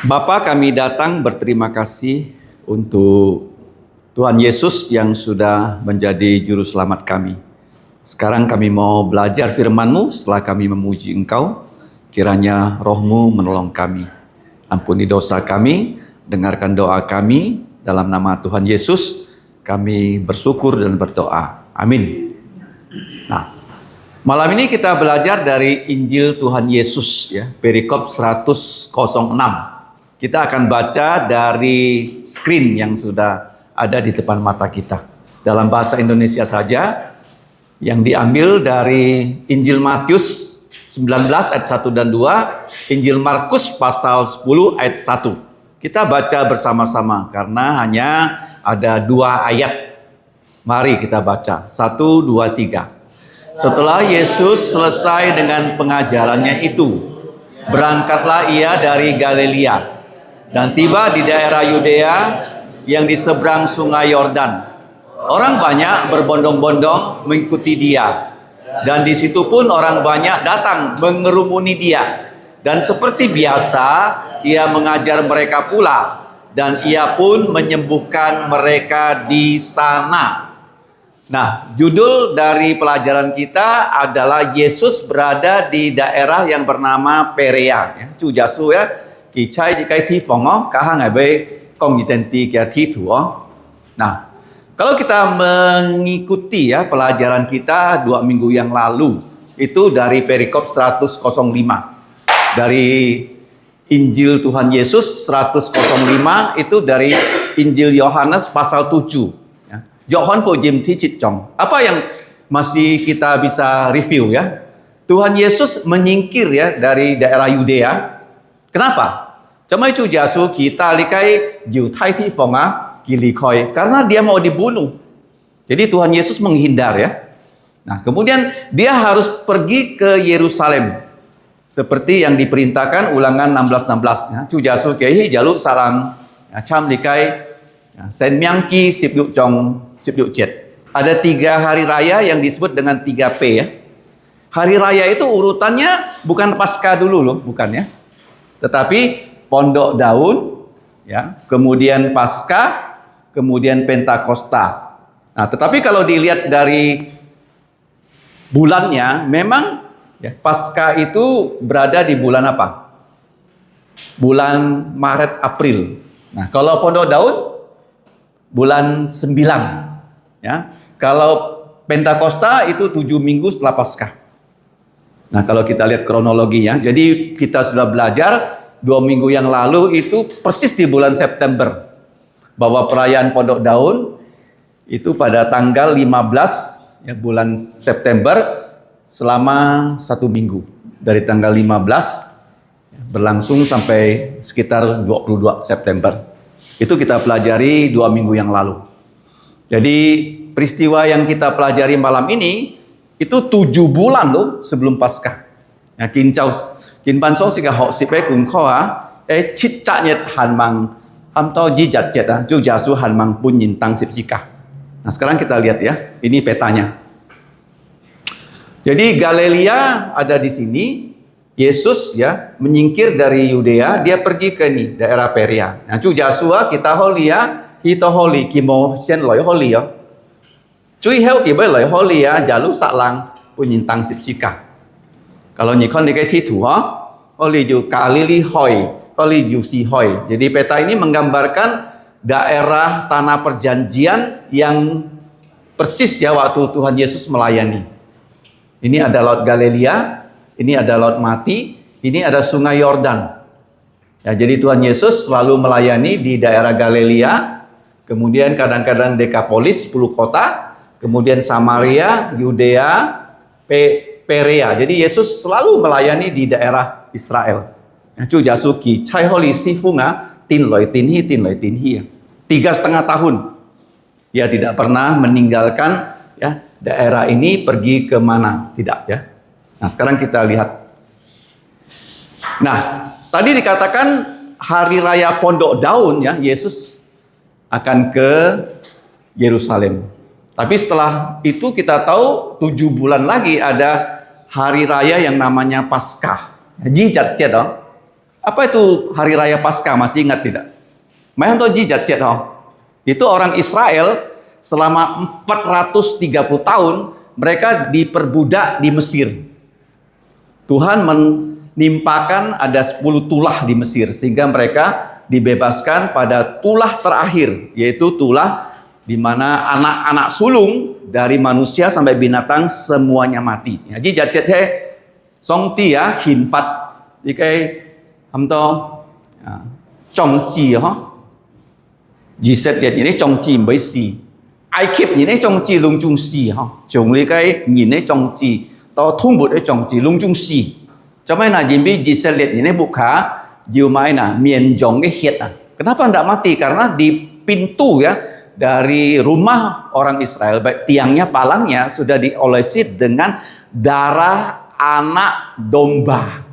Bapa, kami datang berterima kasih untuk Tuhan Yesus yang sudah menjadi juru selamat kami. Sekarang kami mau belajar firman-Mu setelah kami memuji Engkau. Kiranya Roh-Mu menolong kami. Ampuni dosa kami, dengarkan doa kami. Dalam nama Tuhan Yesus, kami bersyukur dan berdoa. Amin. Nah, malam ini kita belajar dari Injil Tuhan Yesus, ya, perikop 106. Kita akan baca dari screen yang sudah ada di depan mata kita. Dalam bahasa Indonesia saja, yang diambil dari Injil Matius 19 ayat 1 dan 2, Injil Markus pasal 10 ayat 1. Kita baca bersama-sama karena hanya ada 2 ayat. Mari kita baca. 1, 2, 3. Setelah Yesus selesai dengan pengajarannya itu, berangkatlah ia dari Galilea dan tiba di daerah Yudea yang di seberang sungai Yordan. Orang banyak berbondong-bondong mengikuti dia, dan di situ pun orang banyak datang mengerumuni dia. Dan seperti biasa, ia mengajar mereka pula, dan ia pun menyembuhkan mereka di sana. Nah, judul dari pelajaran kita adalah Yesus berada di daerah yang bernama Perea. Chu Jasu ya, ki chai di kai ti phong o, ka hang ai bei kong identi kia ti tu o. Nah, kalau kita mengikuti ya pelajaran kita 2 minggu yang lalu, itu dari perikop 105. Dari Injil Tuhan Yesus 105 itu dari Injil Yohanes pasal 7. Johan Fo Jim Ti Chit Chong. Apa yang masih kita bisa review ya? Tuhan Yesus menyingkir ya dari daerah Yudea. Kenapa? Cuma itu jasu kita likai jiu tai ti fonga gilikoi karena dia mau dibunuh. Jadi Tuhan Yesus menghindar ya. Nah, kemudian dia harus pergi ke Yerusalem. Seperti yang diperintahkan Ulangan 16:16 ya. Cu jasu kei jalu sarang ya, cham likai Sen Myangki Sibyuk Jong Sibyuk Jet. Ada 3 hari raya yang disebut dengan 3P ya. Hari raya itu urutannya bukan Paskah dulu loh, bukan ya. Tetapi Pondok Daun ya, kemudian Paskah, kemudian Pentakosta. Nah, tetapi kalau dilihat dari bulannya, memang ya, Paskah itu berada di bulan apa? Bulan Maret April. Nah, kalau Pondok Daun bulan 9 ya. Kalau Pentakosta itu 7 minggu setelah Paskah. Nah, kalau kita lihat kronologinya, jadi kita sudah belajar 2 minggu yang lalu itu persis di bulan September bahwa perayaan Pondok Daun itu pada tanggal 15 ya, bulan September selama 1 minggu dari tanggal 15 berlangsung sampai sekitar 22 September. Itu kita pelajari 2 minggu yang lalu. Jadi peristiwa yang kita pelajari malam ini itu 7 bulan loh sebelum Paskah. Ya, kin pan so sika hok sipe kun kho chit cha nyet han mang ham to ji jat jet ju jasu han mang pun yin tang sip sika. Nah, sekarang kita lihat ya, ini petanya. Jadi Galilea ada di sini. Yesus ya menyingkir dari Yudea, dia pergi ke nih daerah Perea. Nah, cu jasua kita holia, kita holi kimo sen loi holi ya. Cui heo ki bai loi holi ya, jalu saklang punyintang sipsika. Kalau nyikon di kai titu ha, holi ju kalili hoi, holi ju si hoi. Jadi peta ini menggambarkan daerah tanah perjanjian yang persis ya waktu Tuhan Yesus melayani. Ini ada Laut Galilea. Ini ada Laut Mati, ini ada Sungai Yordan. Ya, jadi Tuhan Yesus selalu melayani di daerah Galilea, kemudian kadang-kadang Dekapolis, 10 kota, kemudian Samaria, Yudea, Perea. Jadi Yesus selalu melayani di daerah Israel. Cu jasuki, cai holi sifunga, tin loi tin hi. 3,5 tahun. Dia tidak pernah meninggalkan ya daerah ini pergi ke mana, tidak ya. Nah, sekarang kita lihat. Nah, tadi dikatakan hari raya Pondok Daun ya, Yesus akan ke Yerusalem. Tapi setelah itu kita tahu 7 bulan lagi ada hari raya yang namanya Paskah. Jijat cedong. Apa itu hari raya Paskah? Masih ingat tidak? Itu orang Israel selama 430 tahun mereka diperbudak di Mesir. Tuhan menimpakan ada 10 tulah di Mesir sehingga mereka dibebaskan pada tulah terakhir, yaitu tulah di mana anak-anak sulung dari manusia sampai binatang semuanya mati. Jadi jat-jat song ti ya hin fat di cái hầm to trong chi ha di set liệt những cái trong chi mới xì ai kịp những cái trong chi lung chung xì ha chúng lấy cái nhìn cái trong chi to thung bột cái trong chi lung chung xì cho mấy là gì biết di set liệt những cái bục khá nhiều mai là miền giống cái hiệt kenapa tidak mati karena di pintu ya dari rumah orang Israel baik tiangnya palangnya sudah diolesi dengan darah anak domba.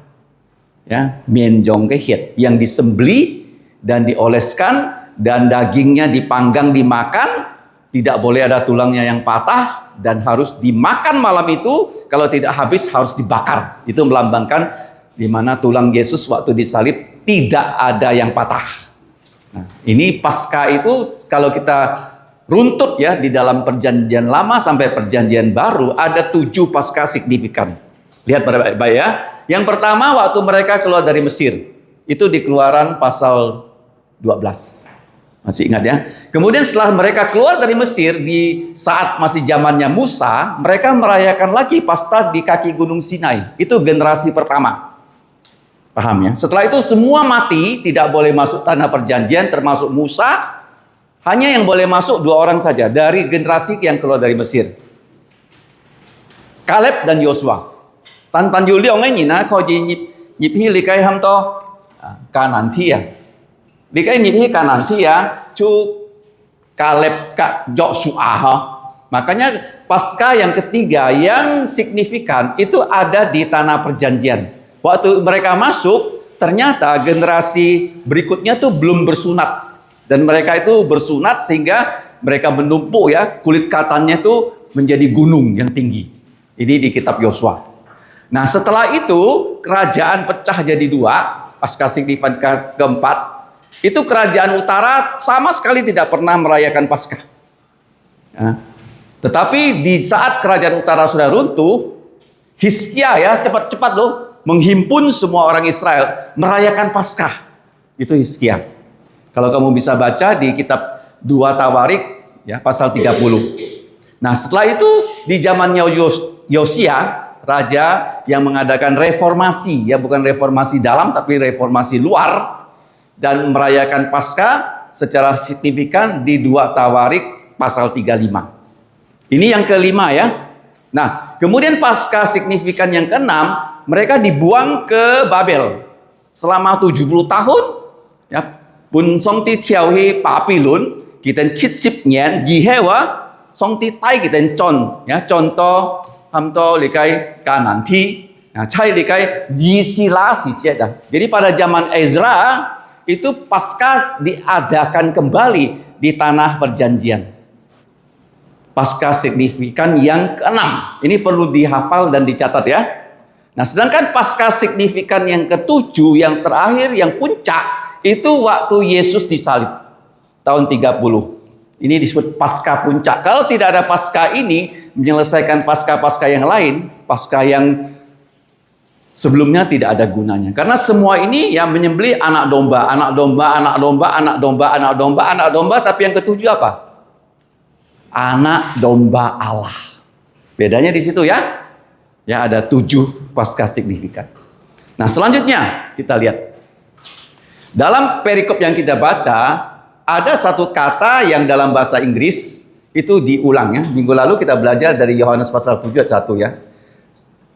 Ya, mienjong kehiet yang disembeli dan dioleskan dan dagingnya dipanggang dimakan, tidak boleh ada tulangnya yang patah dan harus dimakan malam itu, kalau tidak habis harus dibakar. Itu melambangkan di mana tulang Yesus waktu disalib tidak ada yang patah. Nah, ini Paskah itu kalau kita runtut ya di dalam perjanjian lama sampai perjanjian baru ada 7 Paskah signifikan. Lihat baik-baik ya. Yang pertama waktu mereka keluar dari Mesir. Itu di Keluaran pasal 12. Masih ingat ya? Kemudian setelah mereka keluar dari Mesir di saat masih zamannya Musa, mereka merayakan lagi Paskah di kaki Gunung Sinai. Itu generasi pertama. Paham ya? Setelah itu semua mati, tidak boleh masuk tanah perjanjian termasuk Musa. Hanya yang boleh masuk 2 orang saja dari generasi yang keluar dari Mesir. Kaleb dan Yosua. Tan yu liao ngay nhìn coi gì nhịp hi li cái ham to Kanan thi li cái nhịp hi Kanan thi chu Kaleb ka Joshua makanya Paskah yang ketiga yang signifikan itu ada di tanah perjanjian. Waktu mereka masuk ternyata generasi berikutnya tuh belum bersunat dan mereka itu bersunat sehingga mereka menumpuk ya kulit katanya tuh menjadi gunung yang tinggi. Ini di kitab Yosua. Nah setelah itu kerajaan pecah jadi 2, Paskah signifikan keempat, itu kerajaan utara sama sekali tidak pernah merayakan Paskah. Ya. Tetapi di saat kerajaan utara sudah runtuh, Hizkia ya cepat-cepat loh menghimpun semua orang Israel merayakan Paskah. Itu Hizkia. Kalau kamu bisa baca di kitab 2 Tawarik ya pasal 30. Nah setelah itu di zamannya Yosia, raja yang mengadakan reformasi, ya bukan reformasi dalam tapi reformasi luar dan merayakan Paskah secara signifikan di 2 Tawarik pasal 35. Ini yang kelima ya. Nah, kemudian Paskah signifikan yang keenam, mereka dibuang ke Babel selama 70 tahun. Ya, pun song ti thiao hi Babylon, kita chit sip nyen ji hewa song ti tai kita con, ya contoh hamto likai kanan ti, cai likai jisila sijet. Jadi pada zaman Ezra itu Paskah diadakan kembali di tanah perjanjian. Paskah signifikan yang keenam. Ini perlu dihafal dan dicatat ya. Nah, sedangkan Paskah signifikan yang ketujuh, yang terakhir, yang puncak itu waktu Yesus disalib tahun 30. Ini disebut Paskah puncak. Kalau tidak ada Paskah ini menyelesaikan Paskah-Paskah yang lain, Paskah yang sebelumnya tidak ada gunanya. Karena semua ini yang menyembelih anak domba, anak domba, anak domba, anak domba, anak domba, anak domba. Tapi yang ketujuh apa? Anak domba Allah. Bedanya di situ ya. Ya ada 7 Paskah signifikan. Nah selanjutnya kita lihat. Dalam perikop yang kita baca, ada satu kata yang dalam bahasa Inggris itu diulang ya. Minggu lalu kita belajar dari Yohanes pasal 7 ayat 1 ya.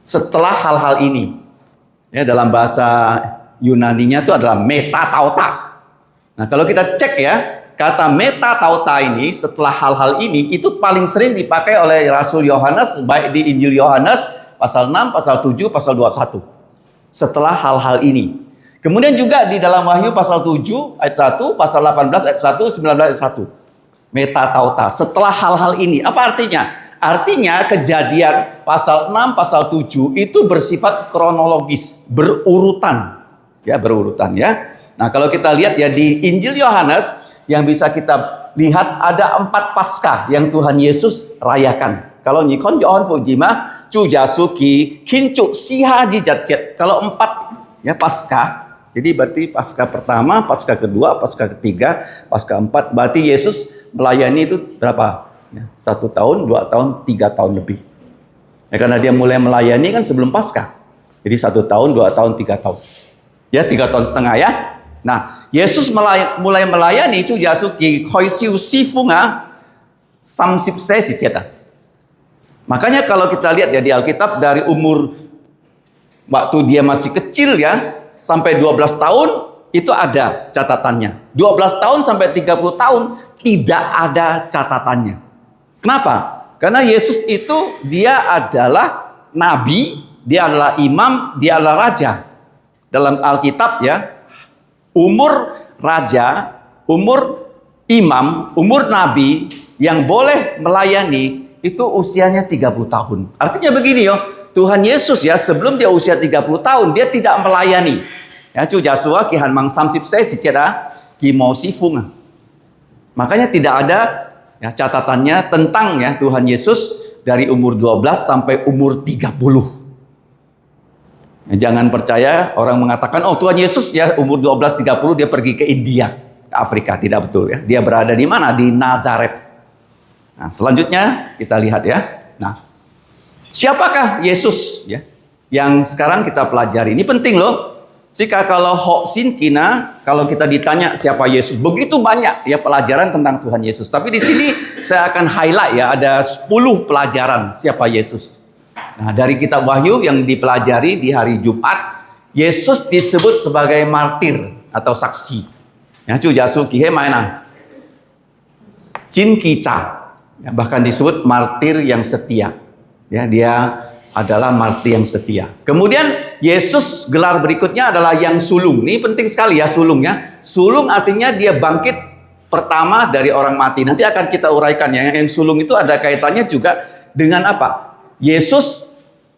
Setelah hal-hal ini. Ya, dalam bahasa Yunaninya itu adalah metatauta. Nah, kalau kita cek ya, kata metatauta ini setelah hal-hal ini itu paling sering dipakai oleh Rasul Yohanes baik di Injil Yohanes pasal 6, pasal 7, pasal 21. Setelah hal-hal ini. Kemudian juga di dalam Wahyu pasal 7 ayat 1, pasal 18 ayat 1, 19 ayat 1. Metatauta, setelah hal-hal ini. Apa artinya? Artinya kejadian pasal 6, pasal 7 itu bersifat kronologis, berurutan. ya, berurutan ya. Nah, kalau kita lihat ya di Injil Yohanes yang bisa kita lihat ada 4 Paskah yang Tuhan Yesus rayakan. Kalau Nikon Johan Fujima, Jujasuki, Kincu, Sihaji Jatjet. Kalau 4 ya Paskah, jadi berarti Paskah pertama, Paskah kedua, Paskah ketiga, Paskah 4. Berarti Yesus melayani itu berapa? Ya, 1 tahun, 2 tahun, 3 tahun lebih. Ya, karena dia mulai melayani kan sebelum Paskah. Jadi 1 tahun, 2 tahun, 3 tahun. Ya, 3 tahun setengah ya. Nah, Yesus mulai melayani itu Jasuki Koisiu Sifunga Samsipse si Ceta. Makanya kalau kita lihat ya di Alkitab dari umur waktu dia masih kecil ya sampai 12 tahun itu ada catatannya. 12 tahun sampai 30 tahun tidak ada catatannya. Kenapa? Karena Yesus itu dia adalah nabi, dia adalah imam, dia adalah raja. Dalam Alkitab ya, umur raja, umur imam, umur nabi yang boleh melayani itu usianya 30 tahun. Artinya begini yo, Tuhan Yesus ya sebelum dia usia 30 tahun dia tidak melayani. Ya, Cu Jasua Kihan Mang Samsip saya si Ceda Ki Mo Sifung. Makanya tidak ada ya catatannya tentang ya Tuhan Yesus dari umur 12 sampai umur 30. Ya, jangan percaya orang mengatakan oh Tuhan Yesus ya umur 12-30 dia pergi ke India, ke Afrika. Tidak betul ya. Dia berada di mana? Di Nazaret. Nah, selanjutnya kita lihat ya. Nah, siapakah Yesus ya yang sekarang kita pelajari? Ini penting loh. Jika kalau Hoksin Kina, kalau kita ditanya siapa Yesus, begitu banyak ya pelajaran tentang Tuhan Yesus. Tapi di sini saya akan highlight ya ada 10 pelajaran siapa Yesus. Nah, dari kitab Wahyu yang dipelajari di hari Jumat, Yesus disebut sebagai martir atau saksi. Ya, Cu Jasu Kihe Maena. Jin Kica. Ya, bahkan disebut martir yang setia. Ya, dia adalah martir yang setia. Kemudian Yesus gelar berikutnya adalah yang sulung. Ini penting sekali ya sulungnya. Sulung artinya dia bangkit pertama dari orang mati. Nanti akan kita uraikan ya. Yang sulung itu ada kaitannya juga dengan apa? Yesus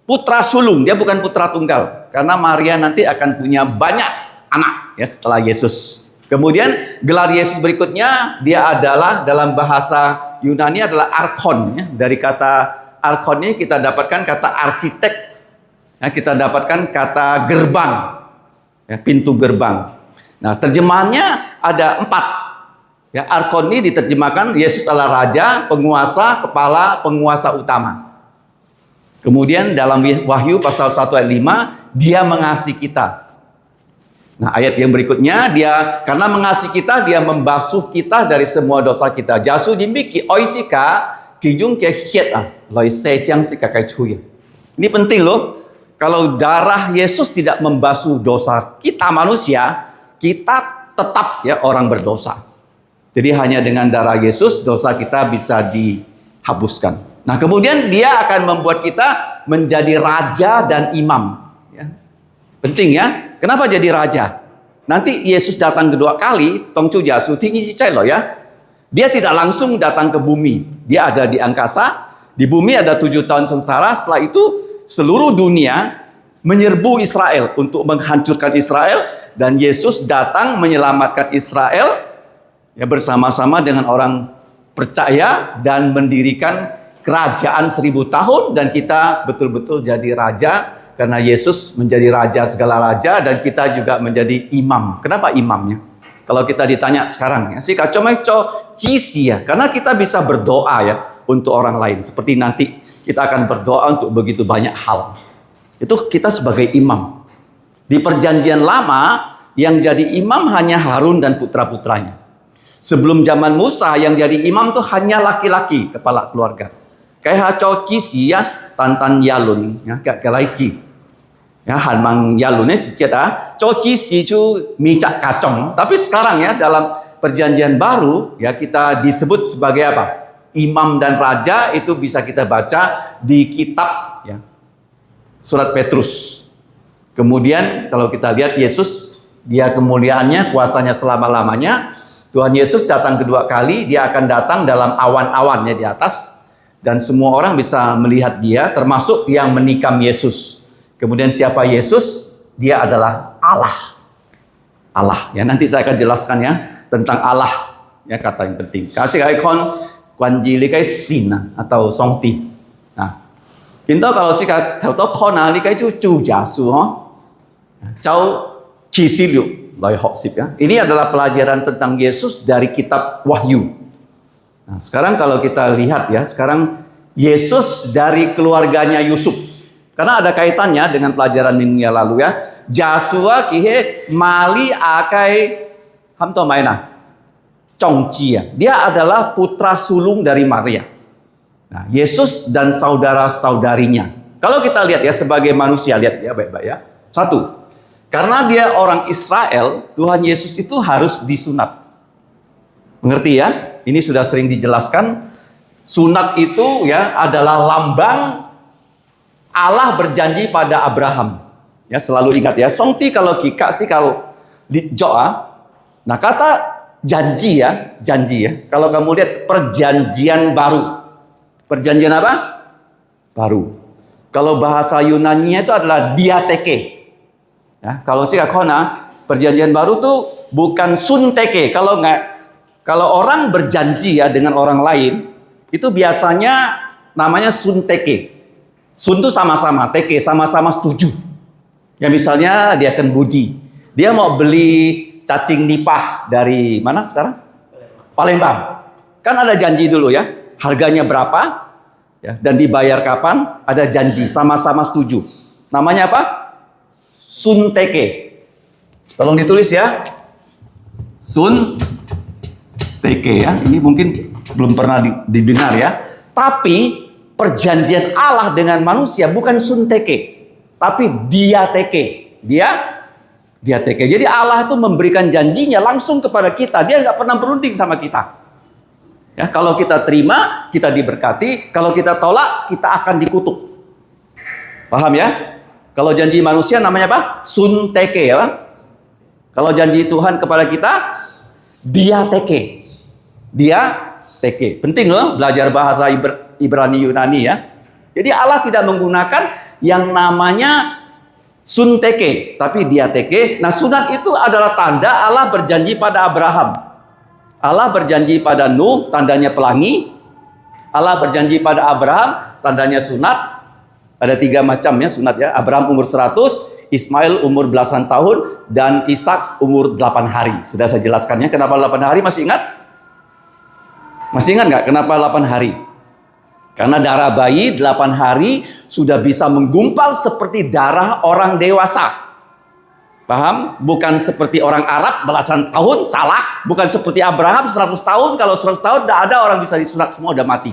putra sulung. Dia bukan putra tunggal. Karena Maria nanti akan punya banyak anak ya setelah Yesus. Kemudian gelar Yesus berikutnya dia adalah dalam bahasa Yunani adalah arkon ya. Dari kata arkon ini kita dapatkan kata arsitek ya, kita dapatkan kata gerbang ya, pintu gerbang. Nah terjemahannya ada 4 ya. Arkon ini diterjemahkan Yesus adalah raja, penguasa, kepala, penguasa utama. Kemudian dalam Wahyu pasal 1 ayat 5 dia mengasihi kita. Nah ayat yang berikutnya dia karena mengasihi kita dia membasuh kita dari semua dosa kita. Jasu jimbiki oisika kijung ke hiet loi sejang si kakai cuy. Ini penting loh. Kalau darah Yesus tidak membasuh dosa kita manusia, kita tetap ya orang berdosa. Jadi hanya dengan darah Yesus dosa kita bisa dihapuskan. Nah kemudian dia akan membuat kita menjadi raja dan imam. Ya. Penting ya. Kenapa jadi raja? Nanti Yesus datang kedua kali, Tongcu Jasu tinggi si loh ya. Dia tidak langsung datang ke bumi. Dia ada di angkasa. Di bumi ada 7 tahun sengsara. Setelah itu seluruh dunia menyerbu Israel untuk menghancurkan Israel. Dan Yesus datang menyelamatkan Israel ya bersama-sama dengan orang percaya dan mendirikan kerajaan 1000 tahun. Dan kita betul-betul jadi raja. Karena Yesus menjadi raja segala raja dan kita juga menjadi imam. Kenapa imamnya? Kalau kita ditanya sekarang ya, si kacomeco cisi ya, karena kita bisa berdoa ya untuk orang lain. Seperti nanti kita akan berdoa untuk begitu banyak hal. Itu kita sebagai imam. Di perjanjian lama yang jadi imam hanya Harun dan putra-putranya. Sebelum zaman Musa yang jadi imam tuh hanya laki-laki kepala keluarga. Kayak hacau cisi ya, tantan yalun ya, kayak kelaici. Ya, hanmang yalunnya si ceda, coci si cu micak kacong. Tapi sekarang ya dalam perjanjian baru ya kita disebut sebagai apa? Imam dan raja itu bisa kita baca di kitab ya surat Petrus. Kemudian kalau kita lihat Yesus dia kemuliaannya kuasanya selama-lamanya. Tuhan Yesus datang kedua kali, dia akan datang dalam awan-awannya di atas dan semua orang bisa melihat dia termasuk yang menikam Yesus. Kemudian siapa Yesus? Dia adalah Allah. Allah. Ya, nanti saya akan jelaskan ya tentang Allah. Ya, kata yang penting. Kasih kai kon kwanji li kai sin atau songti. Nah, kita kalau sih tahu kon li kai cu jasu Cao Kisiliu Lai Hoksip ya. Ini adalah pelajaran tentang Yesus dari kitab Wahyu. Nah, sekarang kalau kita lihat ya, sekarang Yesus dari keluarganya Yusuf. Karena ada kaitannya dengan pelajaran minggu yang lalu ya. Jasua kihe mali akai hamto maina. Chongji ya. Dia adalah putra sulung dari Maria. Nah, Yesus dan saudara-saudarinya. Kalau kita lihat ya sebagai manusia, lihat ya baik-baik ya. Satu, karena dia orang Israel, Tuhan Yesus itu harus disunat. Mengerti ya? Ini sudah sering dijelaskan. Sunat itu ya adalah lambang Allah berjanji pada Abraham. Ya, selalu ingat ya. Songti kalau kika sih kalau di Joa. Nah, kata janji ya. Kalau kamu lihat perjanjian baru. Perjanjian apa? Baru. Kalau bahasa Yunani-nya itu adalah diateke. Ya, kalau sih kona perjanjian baru tuh bukan sunteke. Kalau orang berjanji ya dengan orang lain, itu biasanya namanya sunteke. Sun itu sama-sama, teke sama-sama setuju. Ya misalnya dia akan budi. Dia mau beli cacing nipah dari mana sekarang? Palembang. Kan ada janji dulu ya. Harganya berapa? Ya, dan dibayar kapan? Ada janji, sama-sama setuju. Namanya apa? Sunteke. Tolong ditulis ya. Sunteke ya. Ini mungkin belum pernah didengar ya. Tapi perjanjian Allah dengan manusia bukan sunteke, tapi diateke. Diateke. Jadi Allah itu memberikan janjinya langsung kepada kita. Dia nggak pernah berunding sama kita. Ya, kalau kita terima, kita diberkati. Kalau kita tolak, kita akan dikutuk. Paham ya? Kalau janji manusia namanya apa? Sunteke ya. Kalau janji Tuhan kepada kita, diateke. Diateke. Penting loh belajar bahasa Ibrani Yunani ya. Jadi Allah tidak menggunakan yang namanya sunteke, tapi diateke. Nah, sunat itu adalah tanda Allah berjanji pada Abraham. Allah berjanji pada Nuh, tandanya pelangi. Allah berjanji pada Abraham, tandanya sunat. Ada 3 macam ya sunat ya. Abraham umur 100, Ismail umur belasan tahun, dan Ishak umur 8 hari. Sudah saya jelaskannya. Kenapa 8 hari? Masih ingat? Masih ingat nggak kenapa 8 hari? Karena darah bayi 8 hari sudah bisa menggumpal seperti darah orang dewasa. Paham? Bukan seperti orang Arab belasan tahun, salah. Bukan seperti Abraham 100 tahun. Kalau 100 tahun tidak ada orang bisa disunat, semua udah mati.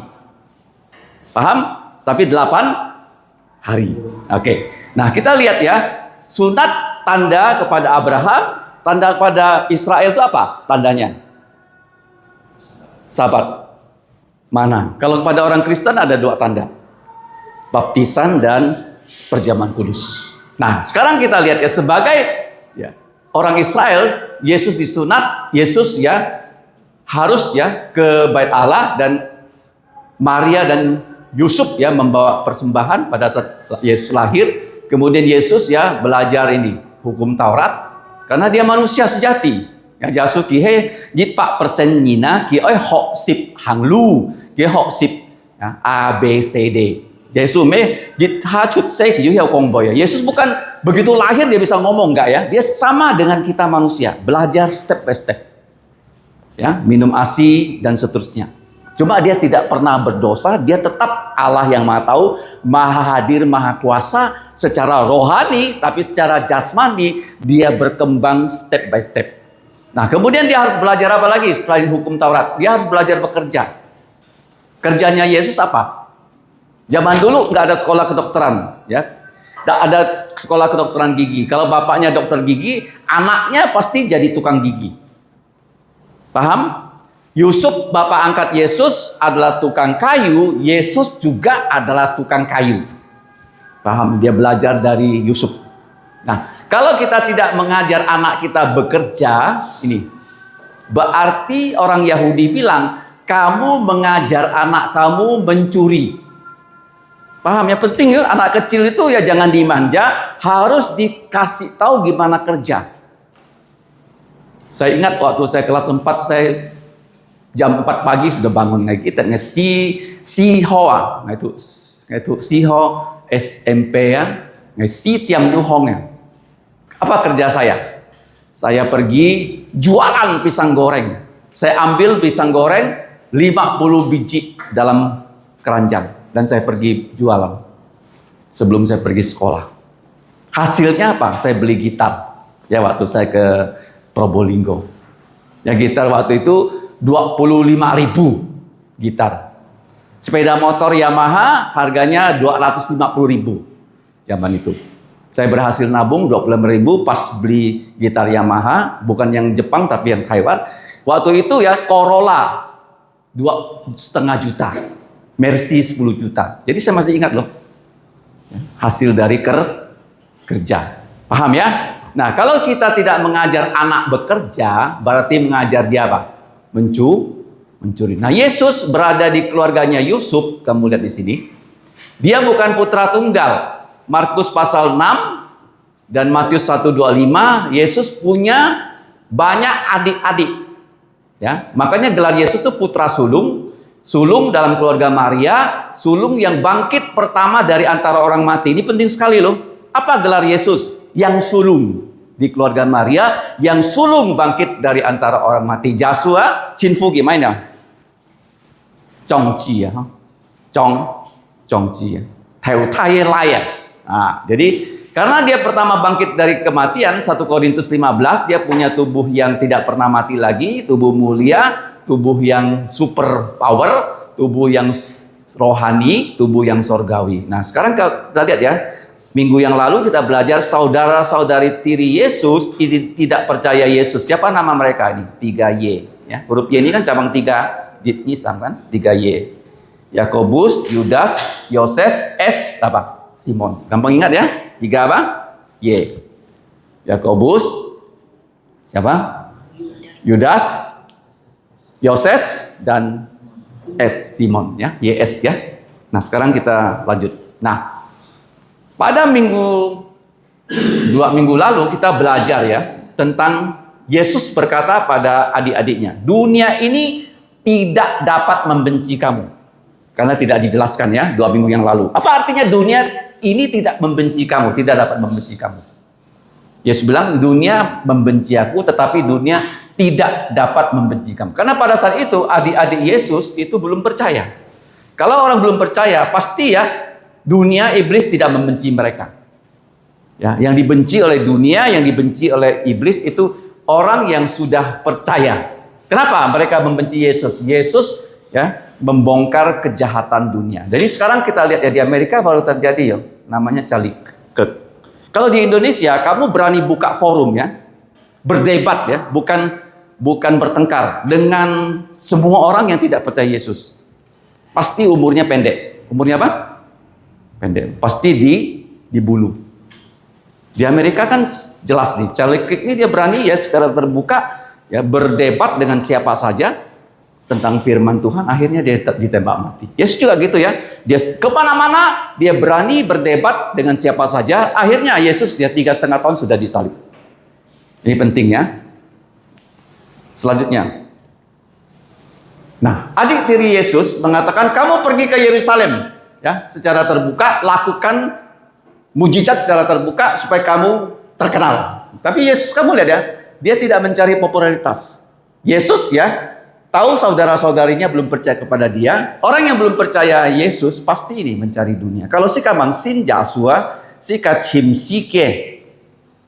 Paham? Tapi 8 hari. Oke. Nah, kita lihat ya. Sunat tanda kepada Abraham, tanda kepada Israel itu apa? Tandanya. Sahabat. Mana? Kalau kepada orang Kristen ada 2 tanda. Baptisan dan perjamuan kudus. Nah, sekarang kita lihat ya sebagai orang Israel, Yesus disunat, Yesus ya harus ya ke Bait Allah, dan Maria dan Yusuf ya membawa persembahan pada saat Yesus lahir. Kemudian Yesus ya belajar ini hukum Taurat karena dia manusia sejati. Ya jasu ki he jit pak persen nyina ki oi hok sip hang lu ki hok sip ya, A B C D. Yesus me jit ha chut se ki hiao kong boy. Yesus bukan begitu lahir dia bisa ngomong, enggak ya. Dia sama dengan kita manusia, belajar step by step. Ya, minum ASI dan seterusnya. Cuma dia tidak pernah berdosa, dia tetap Allah yang Maha Tahu, Maha Hadir, Maha Kuasa secara rohani, tapi secara jasmani dia berkembang step by step. Nah, kemudian dia harus belajar apa lagi selain hukum Taurat? Dia harus belajar bekerja. Kerjanya Yesus apa? Zaman dulu nggak ada sekolah kedokteran, ya. Nggak ada sekolah kedokteran gigi. Kalau bapaknya dokter gigi, anaknya pasti jadi tukang gigi. Paham? Yusuf, bapak angkat Yesus, adalah tukang kayu. Yesus juga adalah tukang kayu. Paham? Dia belajar dari Yusuf. Nah, kalau kita tidak mengajar anak kita bekerja, ini berarti orang Yahudi bilang, kamu mengajar anak kamu mencuri. Paham ya? Penting ya, anak kecil itu ya jangan dimanja, harus dikasih tahu gimana kerja. Saya ingat waktu saya kelas 4, saya jam 4 pagi sudah bangun ngaji kita si hoa, itu si ho SMP ya, si tiam du hong ya. Apa kerja saya? Saya pergi jualan pisang goreng. Saya ambil pisang goreng 50 biji dalam keranjang dan saya pergi jualan sebelum saya pergi sekolah. Hasilnya apa? Saya beli gitar. Ya, waktu saya ke Probolinggo. Ya, gitar waktu itu 25.000 gitar. Sepeda motor Yamaha harganya 250.000 zaman itu. Saya berhasil nabung 25.000 pas beli gitar Yamaha, bukan yang Jepang tapi yang Taiwan. Waktu itu ya Corolla 2,5 juta, Mercy 10 juta. Jadi saya masih ingat loh, hasil dari kerja. Paham ya? Nah, kalau kita tidak mengajar anak bekerja, berarti mengajar dia apa? Mencuri. Nah, Yesus berada di keluarganya Yusuf, kamu lihat di sini. Dia bukan putra tunggal. Markus pasal 6 dan Matius 1:25, Yesus punya banyak adik-adik. Ya, makanya gelar Yesus itu putra sulung. Sulung dalam keluarga Maria, sulung yang bangkit pertama dari antara orang mati. Ini penting sekali loh. Apa gelar Yesus? Yang sulung di keluarga Maria, yang sulung bangkit dari antara orang mati. Joshua, Cinfu gimana? Zhongji ya, Zhongji ya, Taiye Lai ya. Nah, jadi karena dia pertama bangkit dari kematian, 1 Korintus 15, dia punya tubuh yang tidak pernah mati lagi, tubuh mulia, tubuh yang super power, tubuh yang rohani, tubuh yang sorgawi. Nah, sekarang kita lihat ya. Minggu yang lalu kita belajar saudara-saudari tiri Yesus tidak percaya Yesus. Siapa nama mereka ini? 3Y. Ya, huruf Y ini kan cabang 3 Jitnisam kan? 3Y. Yakobus, Yudas, Yoses, S apa? Simon. Gampang ingat ya? 3 apa? Y. Yakobus, siapa? Yudas, Yoses, dan S Simon ya. YS ya. Nah, sekarang kita lanjut. Nah, pada 2 minggu lalu kita belajar ya tentang Yesus berkata pada adik-adiknya, dunia ini tidak dapat membenci kamu. Karena tidak dijelaskan ya 2 minggu yang lalu. Apa artinya dunia ini tidak membenci kamu, tidak dapat membenci kamu? Yesus bilang dunia membenci aku, tetapi dunia tidak dapat membenci kamu. Karena pada saat itu adik-adik Yesus itu belum percaya. Kalau orang belum percaya, pasti ya dunia, iblis tidak membenci mereka. Ya, yang dibenci oleh dunia, yang dibenci oleh iblis itu orang yang sudah percaya. Kenapa mereka membenci Yesus? Yesus ya membongkar kejahatan dunia. Jadi sekarang kita lihat ya di Amerika baru terjadi ya, namanya Charlie Kirk. Kalau di Indonesia kamu berani buka forum ya, berdebat ya, bukan bertengkar dengan semua orang yang tidak percaya Yesus. Pasti umurnya pendek. Umurnya apa? Pendek. Pasti dibunuh. Di Amerika kan jelas nih, Charlie Kirk ini dia berani ya secara terbuka ya berdebat dengan siapa saja tentang firman Tuhan, akhirnya dia ditembak mati. Yesus juga gitu ya, dia kemana-mana dia berani berdebat dengan siapa saja, akhirnya Yesus ya 3,5 tahun sudah disalib. Ini penting ya. Selanjutnya, nah adik tiri Yesus mengatakan kamu pergi ke Yerusalem ya secara terbuka, lakukan mujizat secara terbuka supaya kamu terkenal. Tapi Yesus, kamu lihat ya, dia tidak mencari popularitas. Yesus ya tahu saudara-saudarinya belum percaya kepada dia. Orang yang belum percaya Yesus pasti ini mencari dunia. Kalau si kamang sin Joshua, si kacim sike.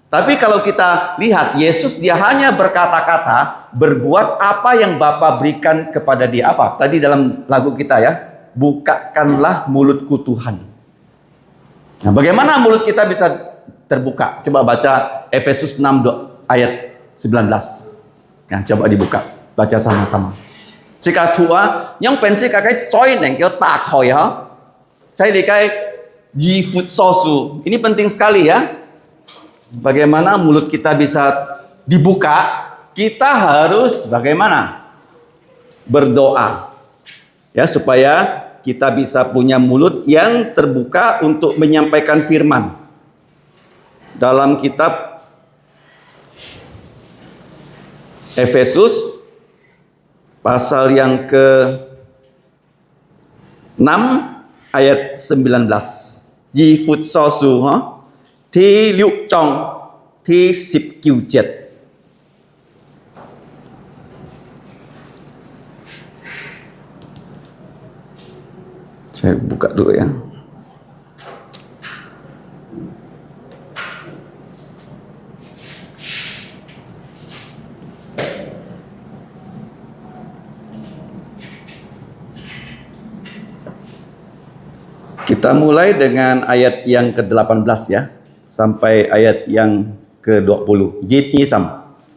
Tapi kalau kita lihat Yesus, dia hanya berkata-kata, berbuat apa yang Bapa berikan kepada dia. Apa? Tadi dalam lagu kita ya, bukakanlah mulutku Tuhan. Nah, bagaimana mulut kita bisa terbuka? Coba baca Efesus 6 ayat 19. Nah, coba dibuka. Baca sama-sama. Jika tua, yang pensi kakai coy neng kyo tak koi ha. Saya dikai jifut sosu. Ini penting sekali ya. Bagaimana mulut kita bisa dibuka? Kita harus bagaimana? Berdoa. Ya, supaya kita bisa punya mulut yang terbuka untuk menyampaikan firman. Dalam kitab Efesus pasal yang ke-6 ayat 19. Di Phút so su thi liu chong thi sip kiu jet. Saya buka dulu ya. Kita mulai dengan ayat yang ke-18 ya, sampai ayat yang ke-20. Jit Nisam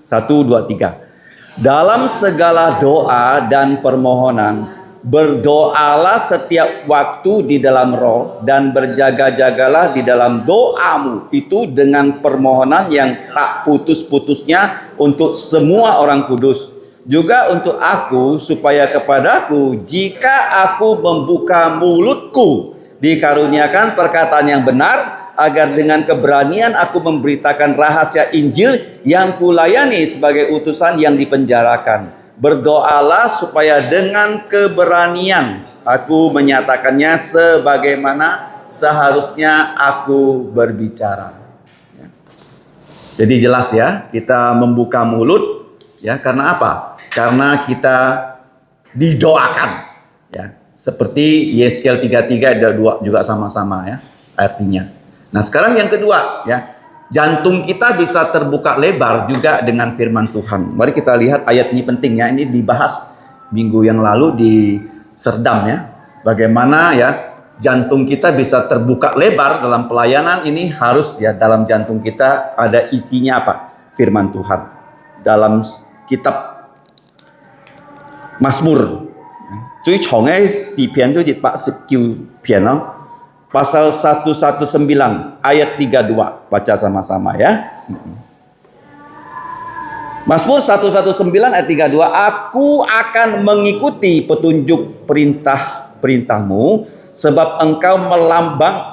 1, 2, 3. Dalam segala doa dan permohonan, berdoalah setiap waktu di dalam roh, dan berjaga-jagalah di dalam doamu itu dengan permohonan yang tak putus-putusnya untuk semua orang kudus. Juga untuk aku, supaya kepadaku, jika aku membuka mulutku, dikaruniakan perkataan yang benar, agar dengan keberanian aku memberitakan rahasia Injil yang kulayani sebagai utusan yang dipenjarakan. Berdoalah supaya dengan keberanian aku menyatakannya sebagaimana seharusnya aku berbicara. Jadi jelas ya, kita membuka mulut ya, karena apa? Karena kita didoakan ya. Seperti Yeskel 33 ada 2 juga sama-sama ya artinya. Nah sekarang yang kedua ya, jantung kita bisa terbuka lebar juga dengan firman Tuhan. Mari kita lihat ayat ini penting ya, ini dibahas minggu yang lalu di Serdam ya. Bagaimana ya jantung kita bisa terbuka lebar dalam pelayanan, ini harus ya dalam jantung kita ada isinya apa? Firman Tuhan. Dalam kitab Mazmur 最长的诗篇就是89篇咯. Pasal 119 ayat 32. Baca sama-sama ya. Mazmur 119 ayat 32. Aku akan mengikuti petunjuk perintah-perintahmu, sebab engkau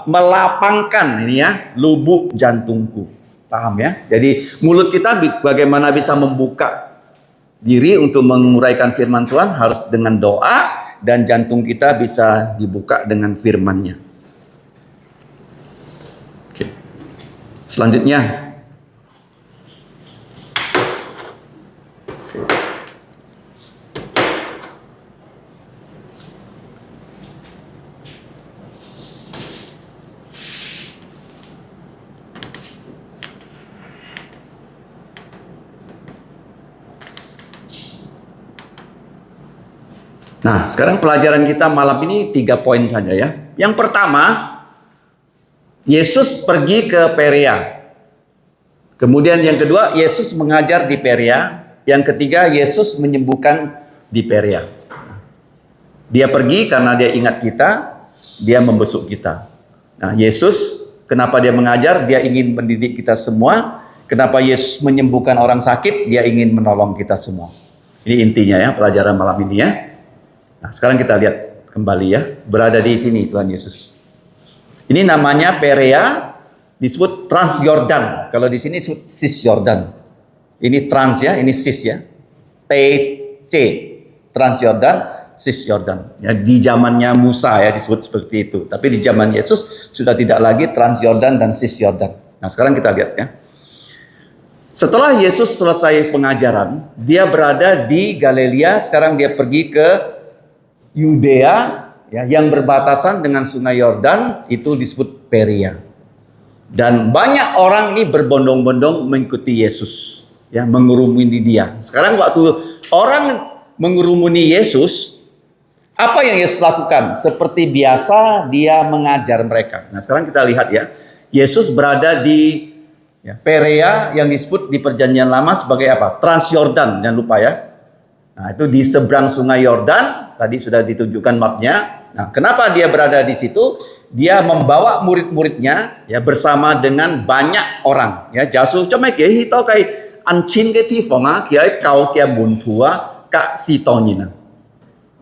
melapangkan ini ya lubuk jantungku. Paham ya? Jadi mulut kita bagaimana bisa membuka diri untuk menguraikan firman Tuhan, harus dengan doa, dan jantung kita bisa dibuka dengan firman-Nya. Oke. Selanjutnya nah, sekarang pelajaran kita malam ini 3 poin saja ya. Yang pertama, Yesus pergi ke Perea. Kemudian yang kedua, Yesus mengajar di Perea. Yang ketiga, Yesus menyembuhkan di Perea. Dia pergi karena dia ingat kita, dia membesuk kita. Nah, Yesus kenapa dia mengajar? Dia ingin mendidik kita semua. Kenapa Yesus menyembuhkan orang sakit? Dia ingin menolong kita semua. Ini intinya ya pelajaran malam ini ya. Nah, sekarang kita lihat kembali ya, berada di sini Tuhan Yesus. Ini namanya Perea, disebut Transyordan. Kalau di sini disebut Cisjordan. Ini trans ya, ini cis ya. TC, Transyordan, Cisjordan. Ya, di zamannya Musa ya disebut seperti itu. Tapi di zaman Yesus sudah tidak lagi Transyordan dan Cisjordan. Nah, sekarang kita lihat ya. Setelah Yesus selesai pengajaran, dia berada di Galilea. Sekarang dia pergi ke Yudea ya, yang berbatasan dengan Sungai Yordan, itu disebut Perea. Dan banyak orang ini berbondong-bondong mengikuti Yesus ya, mengurumuni dia. Sekarang waktu orang mengurumuni Yesus, apa yang Yesus lakukan? Seperti biasa dia mengajar mereka. Nah, sekarang kita lihat ya. Yesus berada di ya, Perea yang disebut di Perjanjian Lama sebagai apa? Transyordan, jangan lupa ya. Nah, itu di seberang Sungai Yordan. Tadi sudah ditunjukkan mapnya. Nah, kenapa dia berada di situ? Dia membawa murid-muridnya ya bersama dengan banyak orang. Ya, Yesus cuma kayak itu kayak ancin ke tifonga kayak kau kayak buntua kak sitonina.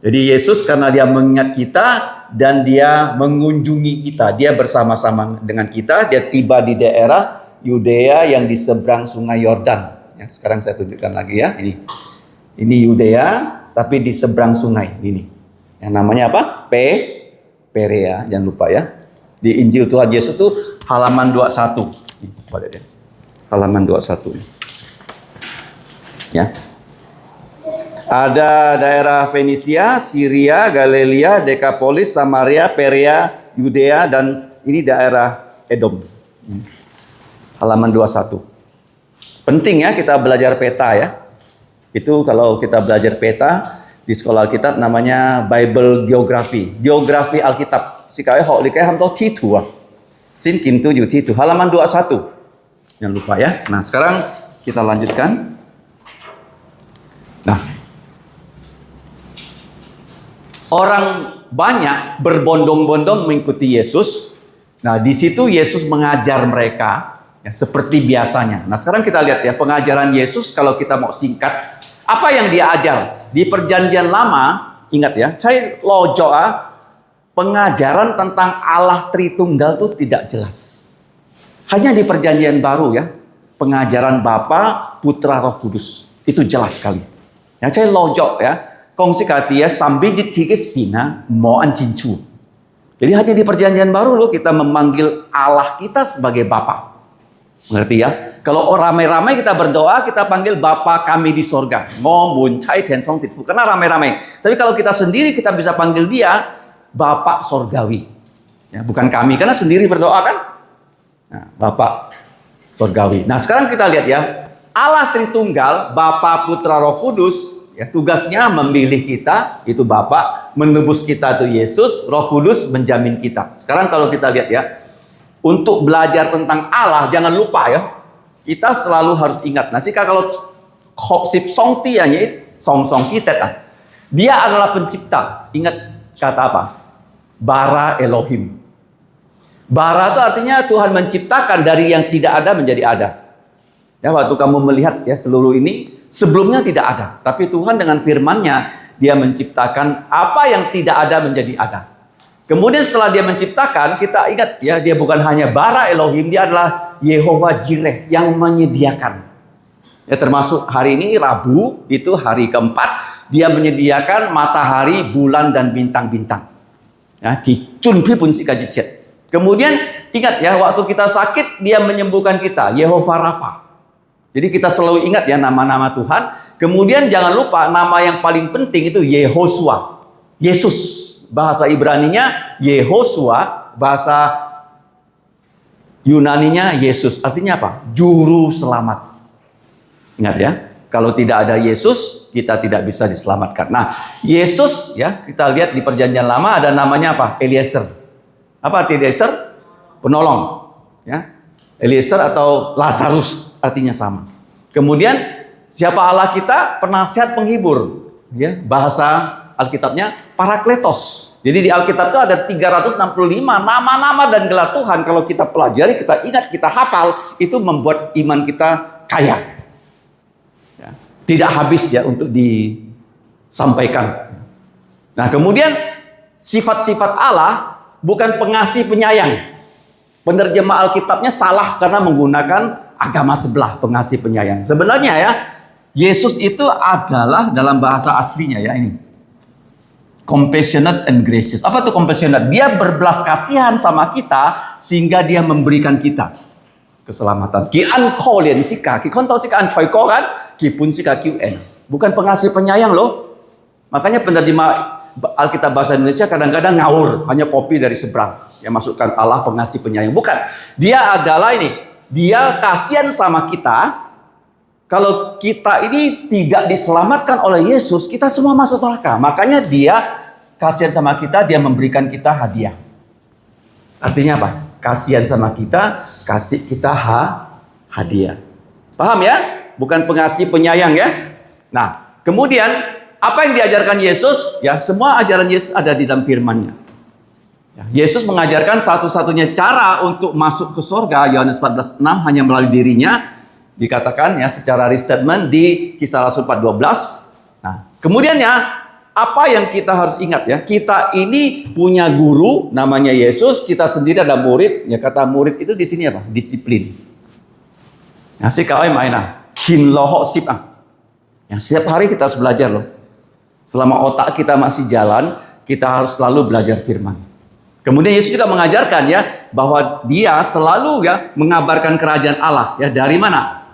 Jadi Yesus karena dia mengingat kita dan dia mengunjungi kita, dia bersama-sama dengan kita. Dia tiba di daerah Yudea yang di seberang Sungai Yordan. Ya, sekarang saya tunjukkan lagi ya. Ini Yudea, tapi di seberang sungai. Ini. Yang namanya apa? Perea. Jangan lupa ya. Di Injil Tuhan Yesus tuh halaman 21. Halaman 21. Ya. Ada daerah Fenisia, Syria, Galilea, Dekapolis, Samaria, Perea, Yudea, dan ini daerah Edom. Halaman 21. Penting ya kita belajar peta ya. Itu kalau kita belajar peta di sekolah Alkitab namanya Bible Geography. Geografi Alkitab. Sikawai hok likai ham to titu. Sin kintu yu titu. Halaman 21. Jangan lupa ya. Nah, sekarang kita lanjutkan. Nah, orang banyak berbondong-bondong mengikuti Yesus. Nah, di situ Yesus mengajar mereka ya, seperti biasanya. Nah, sekarang kita lihat ya pengajaran Yesus kalau kita mau singkat. Apa yang dia ajar? Di perjanjian lama, ingat ya, saya lojoa, pengajaran tentang Allah Tritunggal itu tidak jelas. Hanya di perjanjian baru ya, pengajaran Bapa, Putra, Roh Kudus. Itu jelas sekali. Ya, saya lojok ya. Kongsi katia sambil jika sina mau ancincu. Jadi hanya di perjanjian baru loh kita memanggil Allah kita sebagai Bapa. Mengerti ya? Kalau ramai-ramai kita berdoa, kita panggil Bapa kami di sorga. Ngomun cai tensong titfu. Karena ramai-ramai. Tapi kalau kita sendiri kita bisa panggil dia Bapa sorgawi. Ya, bukan kami karena sendiri berdoa kan? Nah, Bapa sorgawi. Nah, sekarang kita lihat ya. Allah Tritunggal, Bapa, Putra, Roh Kudus. Ya, tugasnya memilih kita, itu Bapa, menebus kita itu Yesus, Roh Kudus menjamin kita. Sekarang kalau kita lihat ya, untuk belajar tentang Allah, jangan lupa ya, kita selalu harus ingat. Nah, kalau sip song tianya, song kita, dia adalah pencipta. Ingat kata apa? Bara Elohim. Bara itu artinya Tuhan menciptakan dari yang tidak ada menjadi ada. Ya, waktu kamu melihat ya seluruh ini, sebelumnya tidak ada, tapi Tuhan dengan firman-Nya dia menciptakan apa yang tidak ada menjadi ada. Kemudian setelah dia menciptakan, kita ingat ya, dia bukan hanya bara Elohim, dia adalah Yehova Jireh yang menyediakan. Ya, termasuk hari ini Rabu, itu hari keempat, dia menyediakan matahari, bulan dan bintang-bintang. Ya, dicunpi pun si kajicet. Kemudian ingat ya, waktu kita sakit dia menyembuhkan kita, Yehova Rafa. Jadi kita selalu ingat ya nama-nama Tuhan. Kemudian jangan lupa nama yang paling penting itu Yehosua. Yesus. Bahasa Ibraninya Yehosua. Bahasa Yunaninya Yesus. Artinya apa? Juru selamat. Ingat ya. Kalau tidak ada Yesus, kita tidak bisa diselamatkan. Nah, Yesus ya, kita lihat di perjanjian lama ada namanya apa? Eliezer. Apa arti Eliezer? Penolong. Ya. Eliezer atau Lazarus. Artinya sama. Kemudian siapa Allah kita? Penasihat penghibur. Ya, bahasa Alkitabnya Parakletos. Jadi di Alkitab itu ada 365 nama-nama dan gelar Tuhan. Kalau kita pelajari, kita ingat, kita hafal, itu membuat iman kita kaya. Ya, tidak habis ya untuk disampaikan. Nah, kemudian sifat-sifat Allah bukan pengasih penyayang. Penerjemah Alkitabnya salah karena menggunakan agama sebelah, pengasih penyayang. Sebenarnya ya, Yesus itu adalah dalam bahasa aslinya ya ini. Compassionate and gracious. Apa tuh compassionate? Dia berbelas kasihan sama kita sehingga dia memberikan kita keselamatan. Ki an ko lian sika, ki kon tau sika an choi ko kan, ki pun sika qn. Bukan pengasih penyayang loh. Makanya penerjemah Alkitab bahasa Indonesia kadang-kadang ngawur, hanya kopi dari seberang. Yang masukkan Allah pengasih penyayang. Bukan. Dia adalah ini. Dia kasihan sama kita. Kalau kita ini tidak diselamatkan oleh Yesus, kita semua masuk neraka. Makanya dia kasihan sama kita, dia memberikan kita hadiah. Artinya apa? Kasihan sama kita, kasih kita hadiah. Paham ya? Bukan pengasih penyayang ya. Nah, kemudian apa yang diajarkan Yesus? Ya, semua ajaran Yesus ada di dalam firman-Nya. Yesus mengajarkan satu-satunya cara untuk masuk ke surga, Yohanes 14:6, hanya melalui dirinya. Dikatakan ya secara restatement di Kisah Rasul 4:12. Nah, kemudiannya apa yang kita harus ingat ya? Kita ini punya guru namanya Yesus, kita sendiri ada murid. Ya, kata murid itu di sini apa? Disiplin. Nah, si kawai mainah. Hin lohok sip ah. Yang setiap hari kita harus belajar loh. Selama otak kita masih jalan, kita harus selalu belajar firman. Kemudian Yesus juga mengajarkan ya bahwa dia selalu ya mengabarkan kerajaan Allah ya dari mana?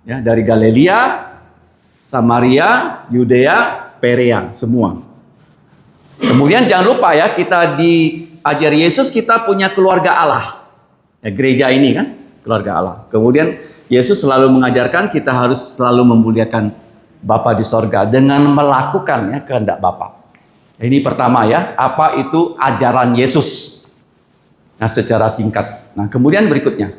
Ya dari Galilea, Samaria, Yudea, Perea, semua. Kemudian jangan lupa ya kita diajar Yesus kita punya keluarga Allah. Ya, gereja ini kan keluarga Allah. Kemudian Yesus selalu mengajarkan kita harus selalu memuliakan Bapa di sorga dengan melakukan ya kehendak Bapa. Ini pertama ya, apa itu ajaran Yesus? Nah, secara singkat. Nah, kemudian berikutnya.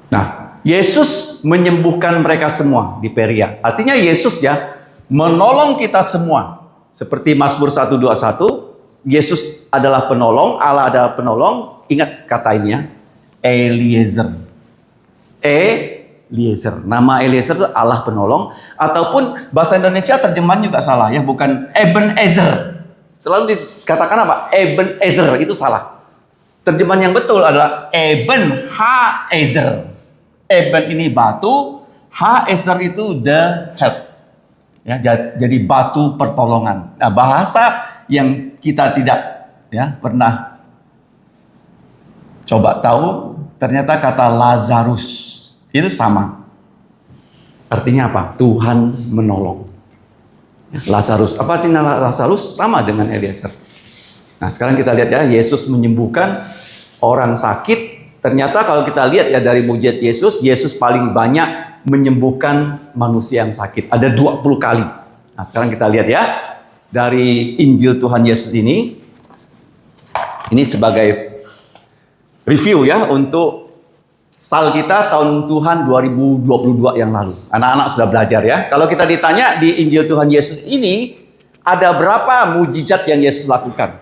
Nah, Yesus menyembuhkan mereka semua di Perea. Artinya Yesus ya menolong kita semua. Seperti Mazmur 121, Yesus adalah penolong, Allah adalah penolong. Ingat kata ini ya, Eliezer. Eliezer. Nama Eliezer itu Allah penolong. Ataupun bahasa Indonesia terjemahan juga salah ya, bukan Ebenezer. Selalu dikatakan apa? Ebenezer, itu salah. Terjemahan yang betul adalah Eben Haezer. Eben ini batu, Haezer itu the help. Ya, jadi batu pertolongan. Nah, bahasa yang kita tidak ya pernah coba tahu, ternyata kata Lazarus itu sama. Artinya apa? Tuhan menolong. Lazarus, apa artinya Lazarus? Sama dengan Eliezer. Nah, sekarang kita lihat ya, Yesus menyembuhkan orang sakit. Ternyata kalau kita lihat ya dari mujizat Yesus, Yesus paling banyak menyembuhkan manusia yang sakit. Ada 20 kali. Nah, sekarang kita lihat ya dari Injil Tuhan Yesus ini sebagai review ya untuk sal kita tahun Tuhan 2022 yang lalu. Anak-anak sudah belajar ya. Kalau kita ditanya di Injil Tuhan Yesus ini ada berapa mujizat yang Yesus lakukan?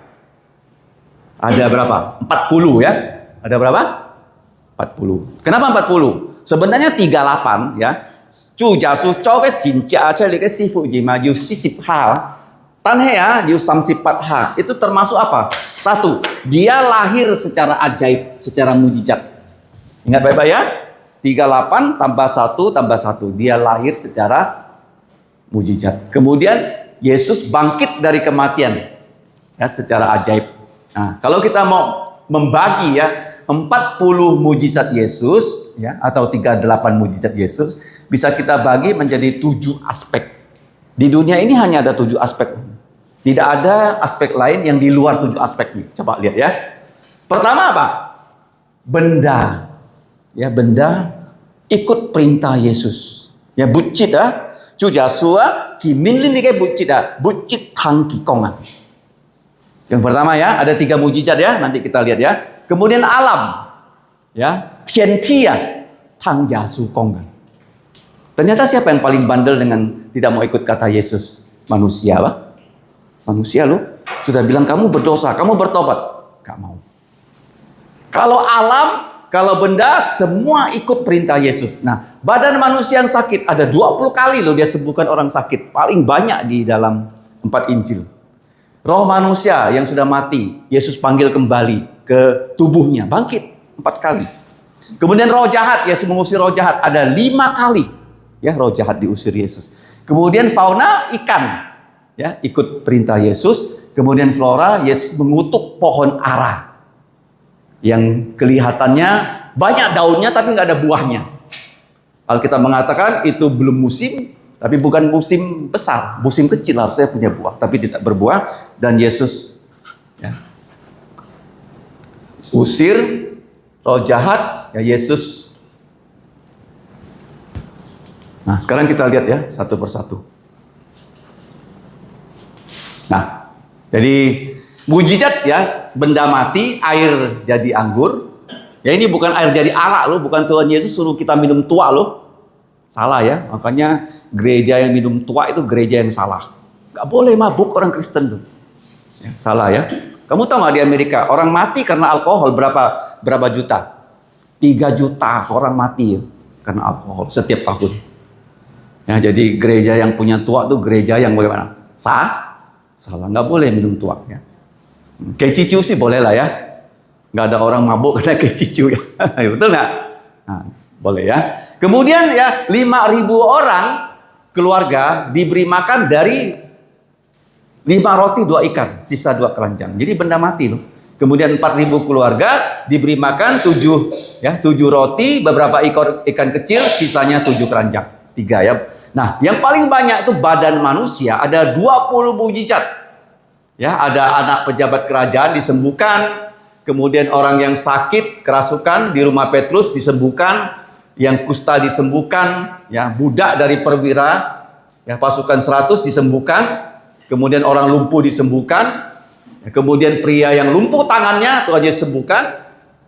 Ada berapa? 40 ya. Ada berapa? 40. Kenapa 40? Sebenarnya 38 ya. 主耶穌做嘅善者出嚟嘅師傅而嘛要40 hal. Tanhe ya, you 34 hal. Itu termasuk apa? Satu, dia lahir secara ajaib, secara mujizat. Ingat baik-baik ya. 38 tambah 1 tambah 1. Dia lahir secara mujizat. Kemudian Yesus bangkit dari kematian. Ya, secara ajaib. Nah, kalau kita mau membagi ya 40 mujizat Yesus ya atau 38 mujizat Yesus bisa kita bagi menjadi 7 aspek. Di dunia ini hanya ada 7 aspek. Tidak ada aspek lain yang di luar 7 aspek ini. Coba lihat ya. Pertama apa? Benda. Ya, benda ikut perintah Yesus. Ya, bucit ah. Jujasua kiminlin ni kayak bucit ah. Bucit tangki kongan. Yang pertama ya, ada 3 mujizat ya, nanti kita lihat ya. Kemudian alam, ya, tiantia, tangjasu kongan. Ternyata siapa yang paling bandel dengan tidak mau ikut kata Yesus? Manusia, Pak. Manusia loh, sudah bilang kamu berdosa, kamu bertobat, gak mau. Kalau alam, kalau benda, semua ikut perintah Yesus. Nah, badan manusia yang sakit, ada 20 kali loh dia sembuhkan orang sakit. Paling banyak di dalam 4 Injil. Roh manusia yang sudah mati, Yesus panggil kembali ke tubuhnya, bangkit 4 kali. Kemudian roh jahat, Yesus mengusir roh jahat, ada 5 kali. Ya, roh jahat diusir Yesus. Kemudian fauna, ikan. Ya, ikut perintah Yesus. Kemudian flora, Yesus mengutuk pohon ara. Yang kelihatannya banyak daunnya tapi nggak ada buahnya. Alkitab mengatakan itu belum musim, tapi bukan musim besar, musim kecil harusnya punya buah, tapi tidak berbuah. Dan Yesus ya, usir roh jahat, ya Yesus. Nah, sekarang kita lihat ya satu persatu. Nah, jadi mujizat ya, benda mati, air jadi anggur. Ya ini bukan air jadi arak loh, bukan Tuhan Yesus suruh kita minum tua loh. Salah ya, makanya gereja yang minum tua itu gereja yang salah. Gak boleh mabuk orang Kristen tuh. Ya, salah ya. Kamu tahu nggak di Amerika orang mati karena alkohol berapa juta? 3 juta orang mati ya, karena alkohol setiap tahun. Ya, jadi gereja yang punya tua tuh gereja yang bagaimana? Salah, nggak boleh minum tua ya. Kayak cicu sih boleh lah ya. Nggak ada orang mabuk karena kecicu ya. Betul nggak? Nah, boleh ya. Kemudian ya 5.000 orang keluarga diberi makan dari 5 roti 2 ikan, sisa 2 keranjang. Jadi benda mati loh. Kemudian 4.000 keluarga diberi makan 7 roti, beberapa ekor ikan kecil, sisanya 7 keranjang. 3 ya. Nah, yang paling banyak itu badan manusia, ada 20 mujizat. Ya, ada anak pejabat kerajaan disembuhkan, kemudian orang yang sakit kerasukan di rumah Petrus disembuhkan, yang kusta disembuhkan, ya, budak dari perwira ya pasukan 100 disembuhkan, kemudian orang lumpuh disembuhkan, ya, kemudian pria yang lumpuh tangannya Tuhan Yesus sembuhkan.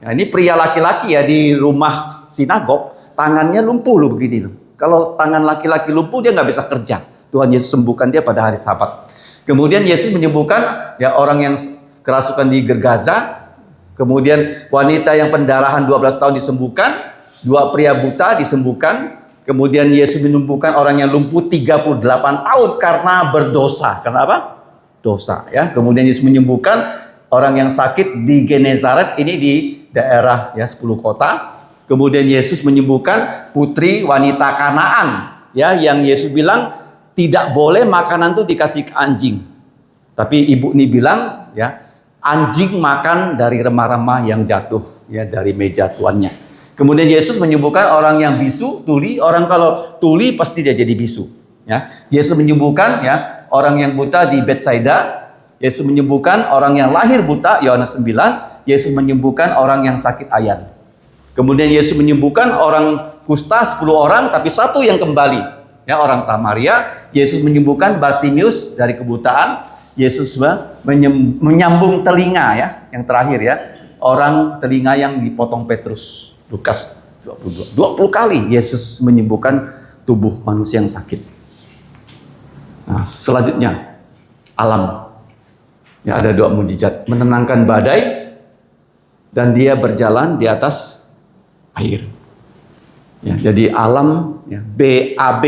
Ya, ini pria laki-laki ya di rumah sinagog, tangannya lumpuh loh begini loh. Kalau tangan laki-laki lumpuh dia nggak bisa kerja. Tuhan Yesus sembuhkan dia pada hari Sabat. Kemudian Yesus menyembuhkan ya orang yang kerasukan di Gergaza. Kemudian wanita yang pendarahan 12 tahun disembuhkan, 2 pria buta disembuhkan. Kemudian Yesus menyembuhkan orang yang lumpuh 38 tahun karena berdosa. Kenapa? Dosa ya. Kemudian Yesus menyembuhkan orang yang sakit di Genezaret, ini di daerah ya 10 kota. Kemudian Yesus menyembuhkan putri wanita Kanaan ya, yang Yesus bilang tidak boleh makanan itu dikasih ke anjing. Tapi ibu ini bilang ya, anjing makan dari remah-remah yang jatuh ya dari meja tuannya. Kemudian Yesus menyembuhkan orang yang bisu, tuli. Orang kalau tuli pasti dia jadi bisu. Ya, Yesus menyembuhkan ya orang yang buta di Betsaida. Yesus menyembuhkan orang yang lahir buta, Yohanes 9. Yesus menyembuhkan orang yang sakit ayan. Kemudian Yesus menyembuhkan orang kusta 10 orang, tapi 1 yang kembali. Ya, orang Samaria. Yesus menyembuhkan Bartimius dari kebutaan. Yesus menyambung telinga ya, yang terakhir ya. Orang telinga yang dipotong Petrus. Lukas 22. 20 kali Yesus menyembuhkan tubuh manusia yang sakit. Nah, selanjutnya alam. Ya, ada 2 mujizat, menenangkan badai dan dia berjalan di atas air. Ya, jadi alam ya, BAB,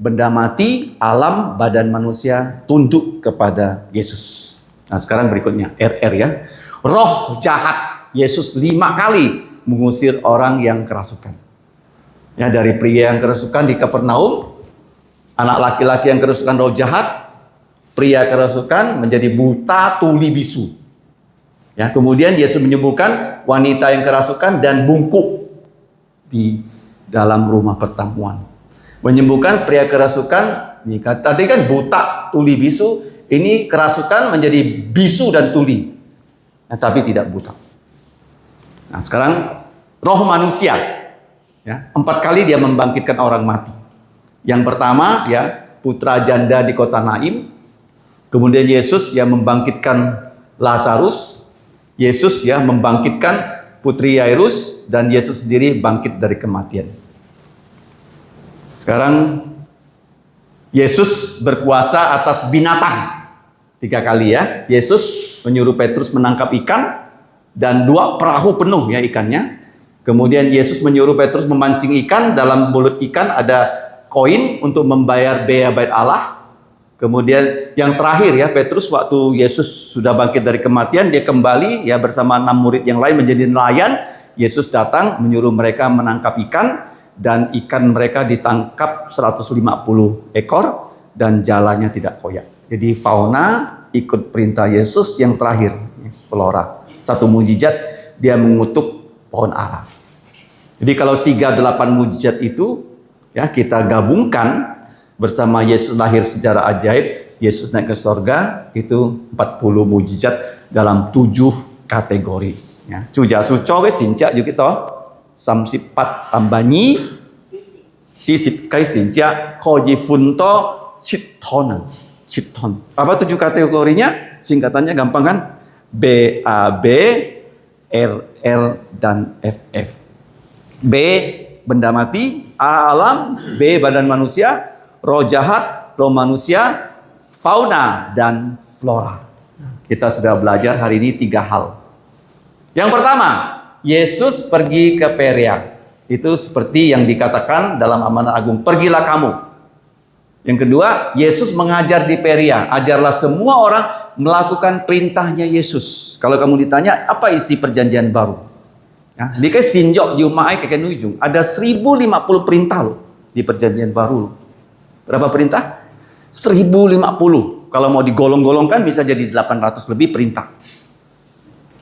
benda mati, alam, badan manusia tunduk kepada Yesus. Nah, sekarang berikutnya RR ya. Roh jahat. Yesus 5 kali mengusir orang yang kerasukan. Ya, dari pria yang kerasukan di Kapernaum, anak laki-laki yang kerasukan roh jahat, pria kerasukan menjadi buta, tuli, bisu. Ya, kemudian Yesus menyembuhkan wanita yang kerasukan dan bungkuk di dalam rumah pertemuan. Menyembuhkan pria kerasukan, tadi kan buta, tuli, bisu, ini kerasukan menjadi bisu dan tuli. Nah, tapi tidak buta. Nah, sekarang roh manusia ya, 4 kali dia membangkitkan orang mati. Yang pertama ya, putra janda di kota Naim. Kemudian Yesus yang membangkitkan Lazarus. Yesus ya membangkitkan putri Yairus, dan Yesus sendiri bangkit dari kematian. Sekarang Yesus berkuasa atas binatang 3 kali ya. Yesus menyuruh Petrus menangkap ikan dan 2 perahu penuh ya ikannya. Kemudian Yesus menyuruh Petrus memancing ikan, dalam mulut ikan ada koin untuk membayar bea bait Allah. Kemudian yang terakhir ya, Petrus waktu Yesus sudah bangkit dari kematian, dia kembali ya bersama 6 murid yang lain menjadi nelayan. Yesus datang menyuruh mereka menangkap ikan, dan ikan mereka ditangkap 150 ekor dan jalannya tidak koyak. Jadi fauna ikut perintah Yesus. Yang terakhir flora, 1 mujizat, dia mengutuk pohon ara. Jadi kalau 38 mujizat itu ya kita gabungkan bersama Yesus lahir secara ajaib, Yesus naik ke sorga, itu 40 mujizat dalam 7 kategori. Ya, Chuja suco wis sinca juga to. Samsipat tambanyi sisip kai sinca koji funto chiton. Apa 7 kategorinya? Singkatannya gampang kan? BAB, RR, dan FF. B, benda mati. A, alam. B, badan manusia. Roh jahat, roh manusia. Fauna, dan flora. Kita sudah belajar hari ini 3 hal. Yang pertama, Yesus pergi ke Perea. Itu seperti yang dikatakan dalam amanat agung, pergilah kamu. Yang kedua, Yesus mengajar di Peria. Ajarlah semua orang melakukan perintahnya Yesus. Kalau kamu ditanya, apa isi perjanjian baru? Ya, di ke sinjok Jumaat ke ujung. Ada 1050 perintah loh di perjanjian baru. Berapa perintah? 1050. Kalau mau digolong-golongkan bisa jadi 800 lebih perintah.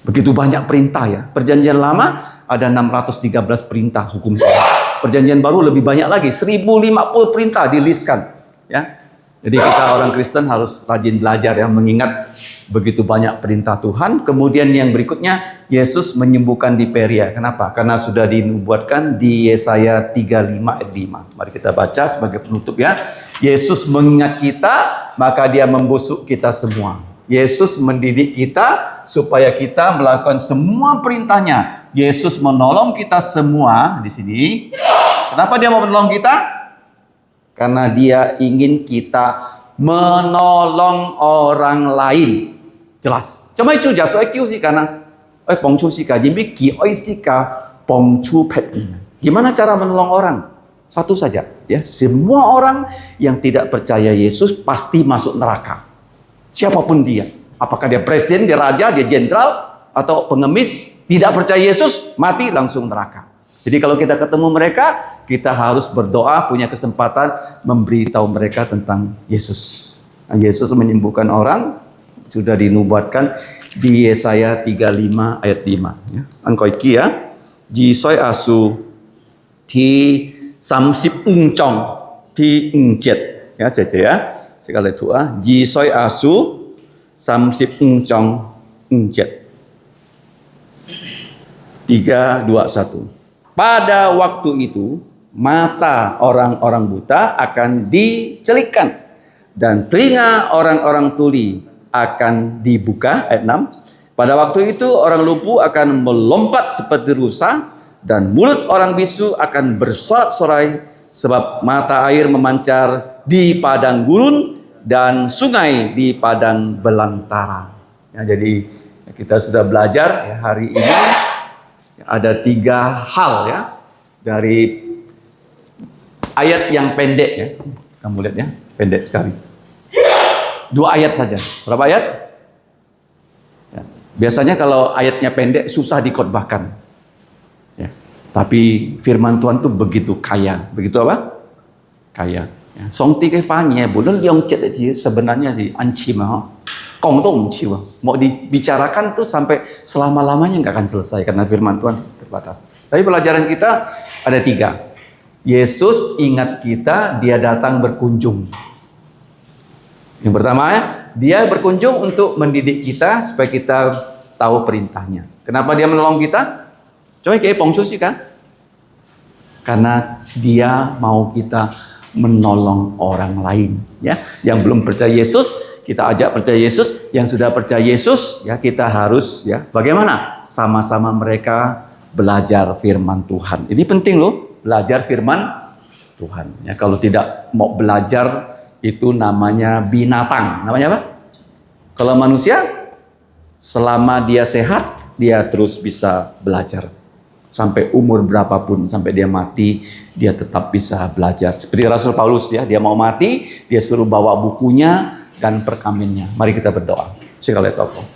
Begitu banyak perintah ya. Perjanjian lama ada 613 perintah hukum Taurat. Perjanjian baru lebih banyak lagi, 1050 perintah dilistkan. Ya, jadi kita orang Kristen harus rajin belajar ya, mengingat begitu banyak perintah Tuhan. Kemudian yang berikutnya, Yesus menyembuhkan di Peria. Kenapa? Karena sudah dinubuatkan di Yesaya 35 ayat 5. Mari kita baca sebagai penutup ya. Yesus mengingat kita, maka dia membusuk kita semua. Yesus mendidik kita supaya kita melakukan semua perintahnya. Yesus menolong kita semua di sini. Kenapa dia mau menolong kita? Karena dia ingin kita menolong orang lain. Jelas. Cuma itu aja. Soal kiu sih karena pongcu sih ka, jadi kioi sih ka pongcu pet. Gimana cara menolong orang? Satu saja. Ya, semua orang yang tidak percaya Yesus pasti masuk neraka. Siapapun dia. Apakah dia presiden, dia raja, dia jenderal, atau pengemis, tidak percaya Yesus, mati langsung neraka. Jadi kalau kita ketemu mereka, kita harus berdoa, punya kesempatan memberitahu mereka tentang Yesus. Nah, Yesus menyembuhkan orang, sudah dinubuatkan di Yesaya 35 ayat 5. Ya. Angkoi kia, Jisoi asu, Ti samsip ungcong, Ti ungjet. Ya, cece ya. Sekali itu Jisoi asu, samsip ungcong, ungjet. 3, 2, 1. Pada waktu itu, mata orang-orang buta akan dicelikkan dan telinga orang-orang tuli akan dibuka. Ayat 6. Pada waktu itu, orang lumpuh akan melompat seperti rusa dan mulut orang bisu akan bersorak-sorai sebab mata air memancar di padang gurun dan sungai di padang belantara. Ya, jadi kita sudah belajar ya, hari ini. Ada 3 hal ya dari ayat yang pendek ya. Kamu lihat ya, pendek sekali. 2 ayat saja. Berapa ayat? Ya. Biasanya kalau ayatnya pendek susah dikhotbahkan. Ya. Tapi firman Tuhan tuh begitu kaya. Begitu apa? Kaya. Ya. Song ti ke fanya bulan yang cet aja sebenarnya sih anci mah. Kong tuh mau dibicarakan tuh sampai selama-lamanya nggak akan selesai karena firman Tuhan terbatas. Tapi pelajaran kita ada 3. Yesus ingat kita, dia datang berkunjung. Yang pertama ya, dia berkunjung untuk mendidik kita supaya kita tahu perintahnya. Kenapa dia menolong kita? Coba kayak pongsu sih kan? Karena dia mau kita menolong orang lain ya, yang belum percaya Yesus. Kita ajak percaya Yesus, yang sudah percaya Yesus, ya kita harus ya bagaimana? Sama-sama mereka belajar firman Tuhan. Ini penting loh, belajar firman Tuhan. Ya kalau tidak mau belajar itu namanya binatang. Namanya apa? Kalau manusia selama dia sehat, dia terus bisa belajar. Sampai umur berapapun, sampai dia mati, dia tetap bisa belajar. Seperti Rasul Paulus ya, dia mau mati, dia suruh bawa bukunya dan perkaminnya. Mari kita berdoa. Sekali tokoh.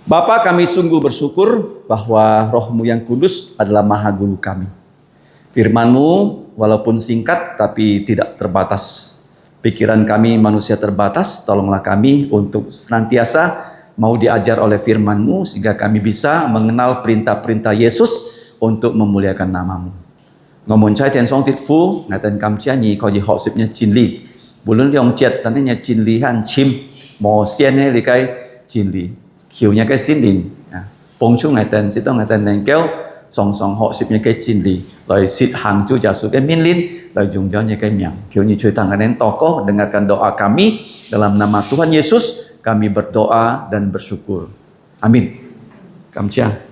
Bapa, kami sungguh bersyukur bahwa Roh-Mu yang kudus adalah Maha Guru kami. Firman-Mu walaupun singkat tapi tidak terbatas. Pikiran kami manusia terbatas, tolonglah kami untuk senantiasa mau diajar oleh firman-Mu sehingga kami bisa mengenal perintah-perintah Yesus untuk memuliakan nama-Mu. Ngomong cai tian song tit fu, ngaten kam chia nyi ko ji hok sipnya chin li. Bulan yang jet tandanya chin li han chim mo xian ne li kai chin li. Kiunya kai sin lin. Pong chu ngaten sitong ngaten neng keo song song hok sipnya kai chin li. Lai sit hang chu jasu kai min lin, lai jung jaunya kai miang. Kiunya cuy tangan tokoh, dengarkan doa kami dalam nama Tuhan Yesus. Kami berdoa dan bersyukur. Amin. Kamcia.